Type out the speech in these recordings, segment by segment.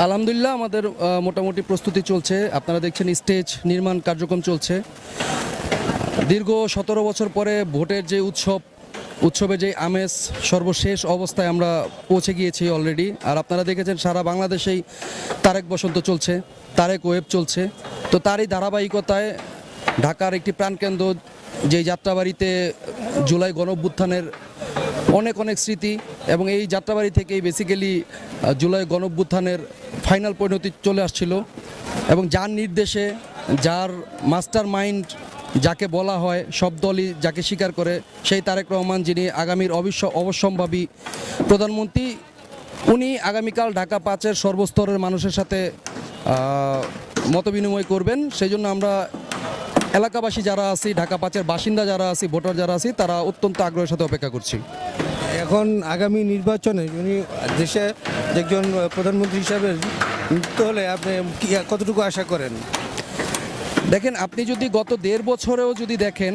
আলহামদুলিল্লাহ আমাদের মোটামুটি প্রস্তুতি চলছে। আপনারা দেখছেন স্টেজ নির্মাণ কার্যক্রম চলছে। দীর্ঘ 17 বছর পরে ভোটের যে উৎসবে যে আমেজ সর্বশেষ অবস্থায় আমরা পৌঁছে গিয়েছি অলরেডি। আর আপনারা দেখেছেন সারা বাংলাদেশেই তারেক বসন্ত চলছে, তারেক ওয়েব চলছে। তো তারই ধারাবাহিকতায় ঢাকার একটি প্রাণকেন্দ্র যেই যাত্রাবাড়িতে জুলাই গণঅভ্যুত্থানের অনেক অনেক স্মৃতি, এবং এই যাত্রাবাড়ি থেকেই বেসিক্যালি জুলাই গণঅভ্যুত্থানের ফাইনাল পরিণতি চলে আসছিল। এবং যার নির্দেশে, যার মাস্টার মাইন্ড যাকে বলা হয়, সব দলই যাকে স্বীকার করে, সেই তারেক রহমান, যিনি আগামীর অবশ্যম্ভাবী প্রধানমন্ত্রী, উনি আগামীকাল ঢাকা 5-এর সর্বস্তরের মানুষের সাথে মতবিনিময় করবেন। সেই জন্য আমরা এলাকাবাসী যারা আছি, ঢাকা 5-এর বাসিন্দা যারা আছি, ভোটার যারা আছি, তারা অত্যন্ত আগ্রহের সাথে অপেক্ষা করছি। এখন আগামী নির্বাচনে উনি দেশে একজন প্রধানমন্ত্রী হিসাবে নিযুক্ত হলে আপনি কতটুকু আশা করেন? দেখেন, আপনি যদি গত 1.5 বছরেও যদি দেখেন,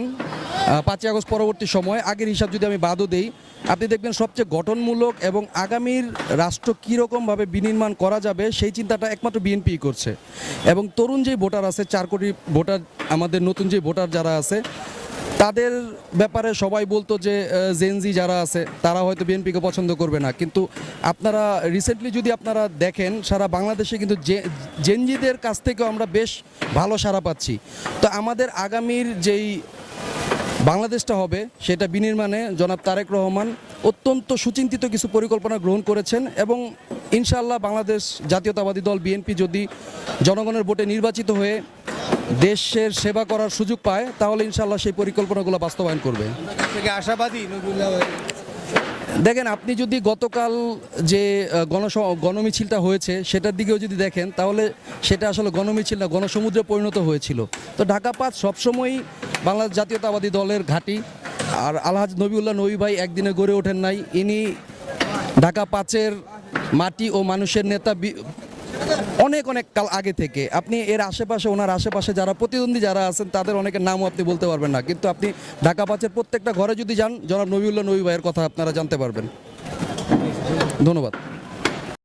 5ই আগস্ট পরবর্তী সময় আগের হিসাব যদি আমি বাদও দেই, আপনি দেখবেন সবচেয়ে গঠনমূলক এবং আগামীর রাষ্ট্র কীরকমভাবে বিনির্মাণ করা যাবে সেই চিন্তাটা একমাত্র বিএনপি করছে। এবং তরুণ যে ভোটার আছে, 4 কোটি ভোটার, আমাদের নতুন যে ভোটার যারা আছে, তাদের ব্যাপারে সবাই বলতো যে জেনজি যারা আছে তারা হয়তো বিএনপিকে পছন্দ করবে না, কিন্তু আপনারা রিসেন্টলি যদি আপনারা দেখেন, সারা বাংলাদেশে কিন্তু জেনজিদের কাছ থেকেও আমরা বেশ ভালো সাড়া পাচ্ছি। তো আমাদের আগামীর যেই বাংলাদেশটা হবে, সেটা বিনির্মাণে জনাব তারেক রহমান অত্যন্ত সুচিন্তিত কিছু পরিকল্পনা গ্রহণ করেছেন। এবং ইনশাআল্লাহ বাংলাদেশ জাতীয়তাবাদী দল বিএনপি যদি জনগণের ভোটে নির্বাচিত হয়ে দেশের সেবা করার সুযোগ পায়, তাহলে ইনশাআল্লাহ সেই পরিকল্পনাগুলো বাস্তবায়ন করবে। আশাবাদী নজরুল্লাহ? দেখেন, আপনি যদি গতকাল যে গণমিছিলটা হয়েছে সেটার দিকেও যদি দেখেন, তাহলে সেটা আসলে গণমিছিল না, গণসমুদ্রে পরিণত হয়েছিল। তো ঢাকা 5 সবসময়ই বাংলাদেশ জাতীয়তাবাদী দলের ঘাঁটি। আর আলহাজ নবীউল্লাহ নবী ভাই একদিনে গড়ে ওঠেন নাই, ইনি ঢাকা 5-এর মাটি ও মানুষের নেতা অনেক অনেক কাল আগে থেকে। আপনি এর আশেপাশে, ওনার আশেপাশে যারা প্রতিদ্বন্দ্বী যারা আছেন, তাদের অনেকের নামও আপনি বলতে পারবেন না, কিন্তু আপনি ঢাকা 5-এর প্রত্যেকটা ঘরে যদি যান, জনাব নবীউল্লাহ নবী ভাইয়ের কথা আপনারা জানতে পারবেন। ধন্যবাদ।